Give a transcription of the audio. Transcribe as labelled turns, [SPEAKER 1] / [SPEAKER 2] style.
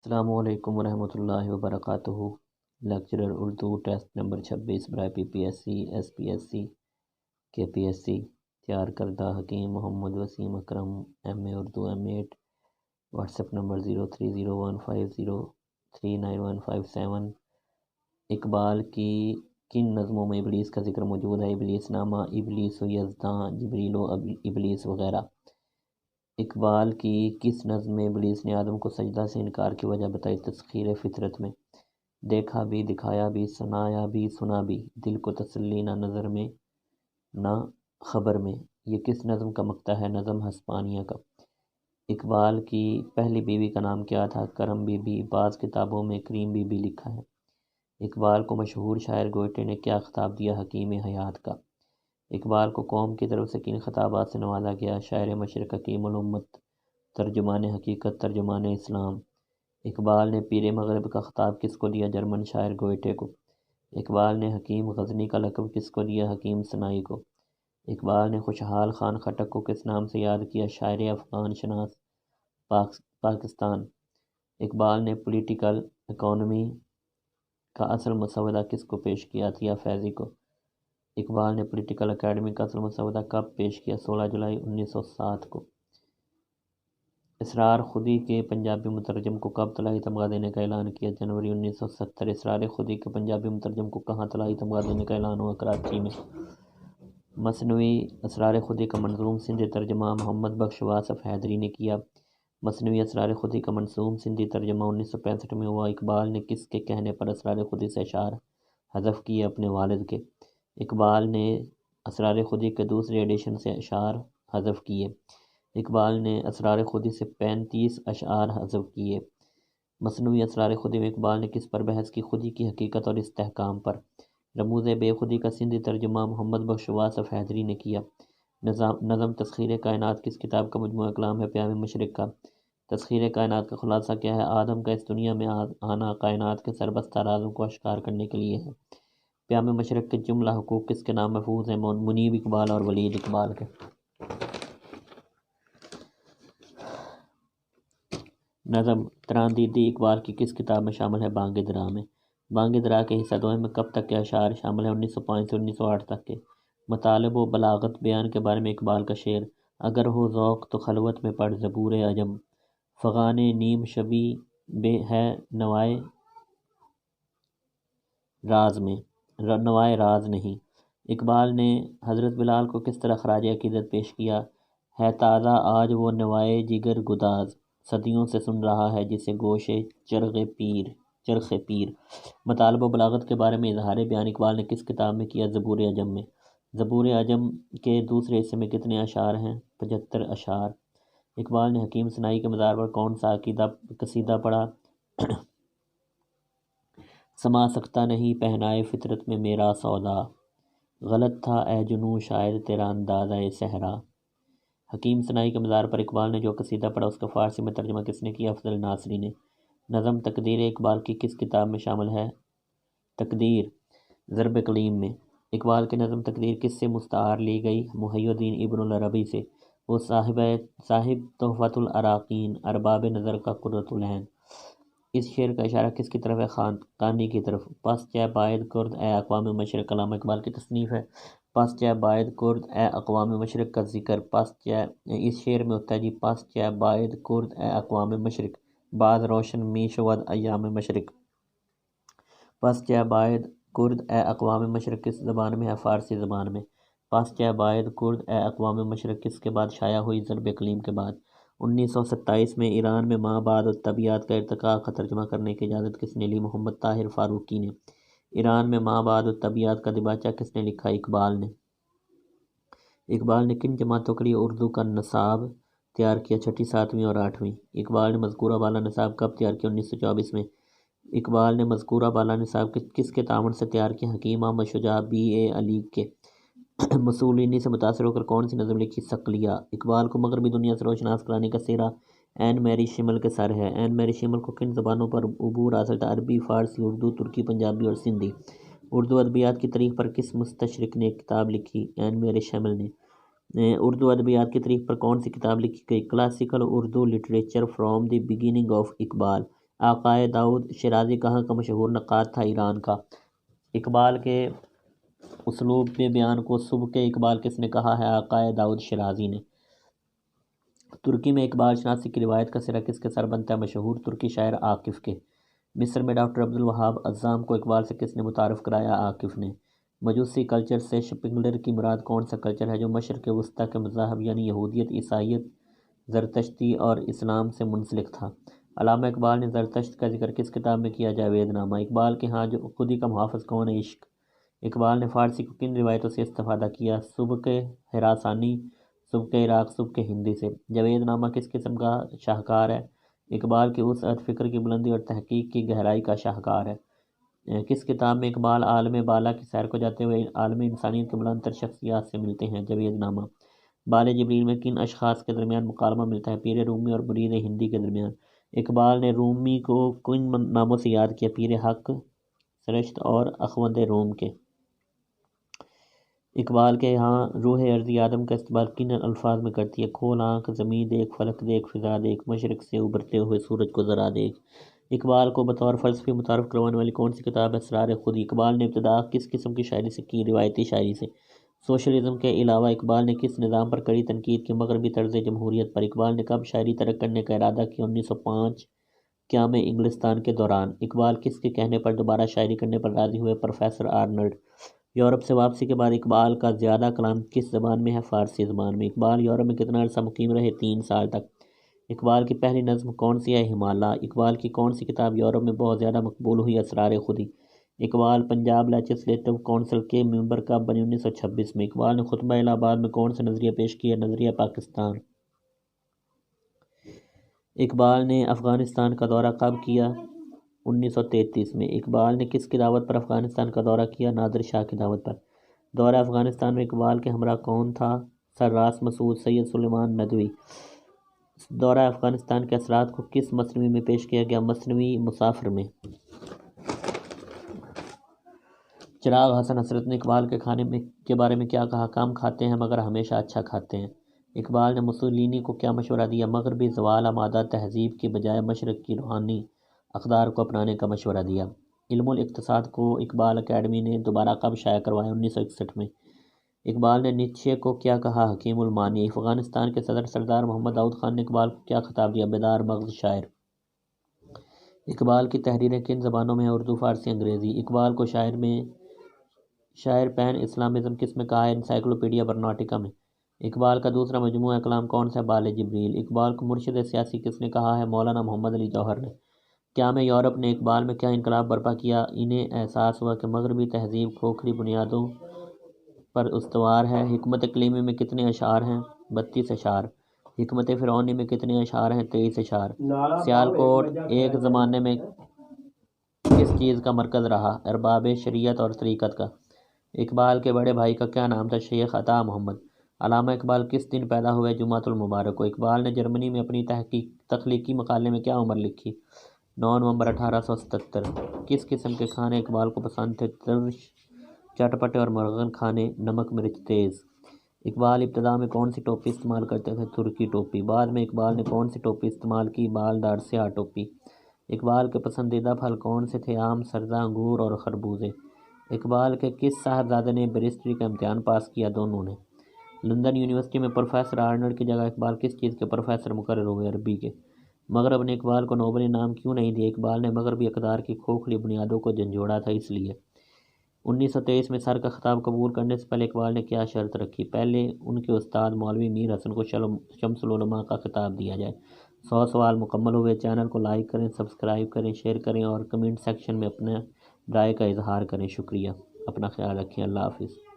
[SPEAKER 1] السلام علیکم ورحمۃ اللہ وبرکاتہ۔ لیکچرر اردو ٹیسٹ نمبر 26 برائے PPSC SPSC KPSC تیار کردہ حکیم محمد وسیم اکرم MA Urdu M8۔ What's app number 030150399157۔ Iqbal کی کن نظموں میں ابلیس کا ذکر موجود ہے؟ ابلیس نامہ، ابلیس و یزداں، جبریل و ابلیس وغیرہ۔ اقبال کی کس نظم میں ابلیس نے آدم کو سجدہ سے انکار کی وجہ بتائی؟ تسخیر فطرت میں۔ دیکھا بھی، دکھایا بھی، سنایا بھی، سنا بھی، دل کو تسلی نہ نظر میں نہ خبر میں۔ یہ کس نظم کا مقطع ہے؟ نظم ہسپانیہ کا۔ اقبال کی پہلی بیوی کا نام کیا تھا؟ کرم بی بی۔ بعض کتابوں میں کریم بی بی لکھا ہے۔ اقبال کو مشہور شاعر گوئٹے نے کیا خطاب دیا؟ حکیم حیات کا۔ اقبال کو قوم کی طرف سے کن خطابات سے نوازا گیا؟ شاعر مشرق، حکیم الامت، ترجمان حقیقت، ترجمان اسلام۔ اقبال نے پیر مغرب کا خطاب کس کو دیا؟ جرمن شاعر گوئٹے کو۔ اقبال نے حکیم غزنی کا لقب کس کو دیا؟ حکیم سنائی کو۔ اقبال نے خوشحال خان خٹک کو کس نام سے یاد کیا؟ شاعر افغان شناس پاکستان۔ اقبال نے پولیٹیکل اکانومی کا اصل مسودہ کس کو پیش کیا؟ عطیہ فیضی کو۔ اقبال نے پولیٹیکل اکیڈمی کا اصل مسودہ کب پیش کیا؟ 16 جولائی 1907 کو۔ اسرار خودی کے پنجابی مترجم کو کب طلائی تمغہ دینے کا اعلان کیا؟ جنوری 1970۔ اسرار خودی کے پنجابی مترجم کو کہاں طلائی تمغہ دینے کا اعلان ہوا؟ کراچی میں۔ مثنوی اسرار خودی کا منظوم سندھی ترجمہ محمد بخش واصف حیدری نے کیا۔ مثنوی اسرار خودی کا منظوم سندھی ترجمہ 1965 میں ہوا۔ اقبال نے کس کے کہنے پر اسرار خودی سے اشعار حذف کیے؟ اپنے والد کے۔ اقبال نے اسرار خودی کے دوسرے ایڈیشن سے اشعار حذف کیے۔ اقبال نے اسرار خودی سے 35 اشعار حذف کیے۔ مثنوی اسرار خودی میں اقبال نے کس پر بحث کی؟ خودی کی حقیقت اور استحکام پر۔ رموز بے خودی کا سندھی ترجمہ محمد بخش واصف حیدری نے کیا۔ نظم تسخیر کائنات کس کتاب کا مجموعہ کلام ہے؟ پیام مشرق کا۔ تسخیر کائنات کا خلاصہ کیا ہے؟ آدم کا اس دنیا میں آنا کائنات کے سربستہ رازوں کو اشکار کرنے کے لیے ہے۔ پیام مشرق کے جملہ حقوق کس کے نام محفوظ ہیں؟ منیب اقبال اور ولید اقبال کے۔ نظم تراندیدی اقبال کی کس کتاب میں شامل ہے؟ بانگ درا میں۔ بانگ درا کے حصہ دوئم میں کب تک کے اشعار شامل ہیں؟ 1905 سے 1908 تک کے۔ مطالب و بلاغت بیان کے بارے میں اقبال کا شعر: اگر ہو ذوق تو خلوت میں پڑھ زبور عجم، فغان نیم شبی بے ہے نوائے راز میں، نوائے راز نہیں۔ اقبال نے حضرت بلال کو کس طرح خراج عقیدت پیش کیا؟ ہے تازہ آج وہ نوائے جگر گداز، صدیوں سے سن رہا ہے جسے گوش چرخ پیر۔ مطالب و بلاغت کے بارے میں اظہار بیان اقبال نے کس کتاب میں کیا؟ زبور عجم میں۔ زبور عجم کے دوسرے حصے میں کتنے اشعار ہیں؟ 75 اشعار۔ اقبال نے حکیم سنائی کے مزار پر کون سا قصیدہ پڑھا؟ سما سکتا نہیں پہنائے فطرت میں میرا سودا، غلط تھا اے جنوں شاید تیرا اندازہ صحرا۔ حکیم سنائی کے مزار پر اقبال نے جو قصیدہ پڑھا اس کا فارسی میں ترجمہ کس نے کیا؟ افضل ناصری نے۔ نظم تقدیر اقبال کی کس کتاب میں شامل ہے؟ تقدیر ضرب کلیم میں۔ اقبال کی نظم تقدیر کس سے مستعار لی گئی؟ محی الدین ابن العربی سے۔ وہ صاحب تحفۃ العراقین، ارباب نظر کا قرۃ العین۔ اس شعر کا اشارہ کس کی طرف ہے؟ خانقانی کی طرف۔ پس چہ باید کرد اے اقوام مشرق، علامہ اقبال کی تصنیف ہے۔ پس چہ باید کرد اے اقوام مشرق کا ذکر اس شعر میں ہوتا ہے جی پس چہ باید کرد اے اقوام مشرق، بعد روشن می شود ایام مشرق۔ پس چہ باید کرد اے اقوام مشرق کس زبان میں ہے؟ فارسی زبان میں۔ پس چہ باید کرد اے اقوام مشرق کس کے بعد شائع ہوئی؟ ضرب کلیم کے بعد۔ 1927 میں ایران میں ما بعد الطبیعت کا ارتقاء کا ترجمہ کرنے کی اجازت کس نے لی؟ محمد طاہر فاروقی نے۔ ایران میں ما بعد الطبیعت کا دیباچہ کس نے لکھا؟ اقبال نے۔ اقبال نے کن جماعتوں کے لیے اردو کا نصاب تیار کیا؟ چھٹی، ساتویں اور آٹھویں۔ اقبال نے مذکورہ بالا نصاب کب تیار کیا؟ 1924 میں۔ اقبال نے مذکورہ بالا نصاب کس کے تعاون سے تیار کیا؟ حکیم احمد شجاع BA علی کے۔ مسولینی سے متاثر ہو کر کون سی نظم لکھی؟ صقلیہ۔ اقبال کو مغربی دنیا سے روشناس کرانے کا سہرا این میری شمل کے سر ہے۔ این میری شمل کو کن زبانوں پر عبور حاصل تھا؟ عربی، فارسی، اردو، ترکی، پنجابی اور سندھی۔ اردو ادبیات کی تاریخ پر کس مستشرق نے کتاب لکھی؟ این میری شمل نے۔ اردو ادبیات کی تاریخ پر کون سی کتاب لکھی گئی؟ Classical Urdu literature from the beginning of Iqbal, آقائے داؤد شیرازی کہاں کا مشہور نقاد تھا؟ ایران کا۔ اقبال کے اسلوب میں بیان کو صبح کے اقبال کس نے کہا ہے؟ آقائے داؤد شیرازی نے۔ ترکی میں اقبال شناسی کی روایت کا سرا کس کے سر بنتا ہے؟ مشہور ترکی شاعر عاکف کے۔ مصر میں ڈاکٹر عبدالوہاب عزام کو اقبال سے کس نے متعارف کرایا؟ عاکف نے۔ مجوسی کلچر سے شپنگلر کی مراد کون سا کلچر ہے جو مشرق وسطیٰ کے مذاہب یعنی یہودیت، عیسائیت، زرتشتی اور اسلام سے منسلک تھا؟ علامہ اقبال نے زرتشت کا ذکر کس کتاب میں کیا؟ جاوید نامہ۔ اقبال کے ہاں جو خودی کا محافظ کون ہے؟ عشق۔ اقبال نے فارسی کو کن روایتوں سے استفادہ کیا؟ صبح کے ہراسانی، صبح کے عراق، صبح کے ہندی سے۔ جاوید نامہ کس قسم کا شاہکار ہے؟ اقبال کی وسعت، فکر کی بلندی اور تحقیق کی گہرائی کا شاہکار ہے۔ کس کتاب میں اقبال عالم بالا کی سیر کو جاتے ہوئے عالم انسانیت کے بلند تر شخصیات سے ملتے ہیں؟ جاوید نامہ۔ بال جبریل میں کن اشخاص کے درمیان مکالمہ ملتا ہے؟ پیر رومی اور مرید ہندی کے درمیان۔ اقبال نے رومی کو کن ناموں سے یاد کیا؟ پیر حق، سرشت اور اخوند روم کے۔ اقبال کے ہاں روح ارضی آدم کا استقبال کن الفاظ میں کرتی ہے؟ کھول آنکھ، زمین دیکھ، فلک دیکھ، فضا دیکھ، مشرق سے ابھرتے ہوئے سورج کو ذرا دیکھ۔ اقبال کو بطور فلسفی متعارف کروانے والی کون سی کتاب ہے؟ اسرار خودی۔ اقبال نے ابتدا کس قسم کی شاعری سے کی؟ روایتی شاعری سے۔ سوشلزم کے علاوہ اقبال نے کس نظام پر کڑی تنقید کی؟ مغربی طرز جمہوریت پر۔ اقبال نے کب شاعری ترک کرنے کا ارادہ کیا؟ 1905 قیام انگلستان کے دوران۔ اقبال کس کے کہنے پر دوبارہ شاعری کرنے پر راضی ہوئے؟ Professor Arnold. یورپ سے واپسی کے بعد اقبال کا زیادہ کلام کس زبان میں ہے؟ فارسی زبان میں۔ اقبال یورپ میں کتنا عرصہ مقیم رہے؟ 3 سال تک۔ اقبال کی پہلی نظم کون سی ہے؟ ہمالہ۔ اقبال کی کون سی کتاب یورپ میں بہت زیادہ مقبول ہوئی؟ اسرار خودی۔ اقبال پنجاب لیجسلیٹو کونسل کے ممبر کب بنے؟ 1926 میں۔ اقبال نے خطبہ الہ آباد میں کون سا نظریہ پیش کیا؟ نظریہ پاکستان۔ اقبال نے افغانستان کا دورہ کب کیا؟ 1933 میں۔ اقبال نے کس کی دعوت پر افغانستان کا دورہ کیا؟ نادر شاہ کی دعوت پر۔ دورہ افغانستان میں اقبال کے ہمراہ کون تھا؟ سر راس مسعود، سید سلیمان ندوی۔ دورہ افغانستان کے اثرات کو کس مثنوی میں پیش کیا گیا؟ مثنوی مسافر میں۔ چراغ حسن حسرت نے اقبال کے کھانے کے بارے میں کیا کہا؟ کم کھاتے ہیں مگر ہمیشہ اچھا کھاتے ہیں۔ اقبال نے مسولینی کو کیا مشورہ دیا؟ مغربی زوال آمادہ تہذیب کی بجائے مشرق کی روحانی اقدار کو اپنانے کا مشورہ دیا۔ علم الاقتصاد کو اقبال اکیڈمی نے دوبارہ کب شائع کروایا؟ 1961 میں۔ اقبال نے نیچے کو کیا کہا؟ حکیم المانی۔ افغانستان کے صدر سردار محمد داؤد خان نے اقبال کو کیا خطاب دیا؟ بیدار مغز شاعر۔ اقبال کی تحریریں کن زبانوں میں ہیں؟ اردو، فارسی، انگریزی۔ اقبال کو شاعر پین اسلامزم کس میں کہا ہے؟ انسائکلوپیڈیا برناٹیکا میں۔ اقبال کا دوسرا مجموعہ کلام کون سا ہے؟ بال جبریل۔ اقبال کو مرشد سیاسی کس نے کہا ہے؟ مولانا محمد علی جوہر نے۔ قیام یورپ نے اقبال میں کیا انقلاب برپا کیا؟ انہیں احساس ہوا کہ مغربی تہذیب کھوکھلی بنیادوں پر استوار ہے۔ حکمت کلیمی میں کتنے اشعار ہیں؟ 32 اشعار۔ حکمت فرعونی میں کتنے اشعار ہیں؟ 23 اشعار۔ سیالکوٹ ایک زمانے میں کس چیز کا مرکز رہا؟ ارباب شریعت اور طریقت کا۔ اقبال کے بڑے بھائی کا کیا نام تھا؟ شیخ عطا محمد۔ علامہ اقبال کس دن پیدا ہوئے؟ جمعۃ المبارک کو۔ اقبال نے جرمنی میں اپنی تخلیقی مقالے میں کیا عمر لکھی؟ 9 نومبر 1877۔ کس قسم کے کھانے اقبال کو پسند تھے؟ ترش، چٹپٹے اور مرغن کھانے، نمک مرچ تیز۔ اقبال ابتدا میں کون سی ٹوپی استعمال کرتے تھے؟ ترکی ٹوپی۔ بعد میں اقبال نے کون سی ٹوپی استعمال کی؟ بالدار سیاہ ٹوپی۔ اقبال کے پسندیدہ پھل کون سے تھے؟ آم، سردا، انگور اور خربوزے۔ اقبال کے کس صاحبزادے نے بیرسٹری کا امتحان پاس کیا؟ دونوں نے۔ لندن یونیورسٹی میں پروفیسر آرنلڈ کی جگہ اقبال کس چیز کے پروفیسر مقرر ہوئے؟ عربی کے۔ مغرب نے اقبال کو نوبل انعام کیوں نہیں دیا؟ اقبال نے مغربی اقدار کی کھوکھلی بنیادوں کو جھنجھوڑا تھا، اس لیے۔ 1923 میں سر کا خطاب قبول کرنے سے پہلے اقبال نے کیا شرط رکھی؟ پہلے ان کے استاد مولوی میر حسن کو شمس العلماء کا خطاب دیا جائے۔ 100 سوال مکمل ہوئے۔ چینل کو لائک کریں، سبسکرائب کریں، شیئر کریں اور کمنٹ سیکشن میں اپنے رائے کا اظہار کریں۔ شکریہ۔ اپنا خیال رکھیں۔ اللہ حافظ۔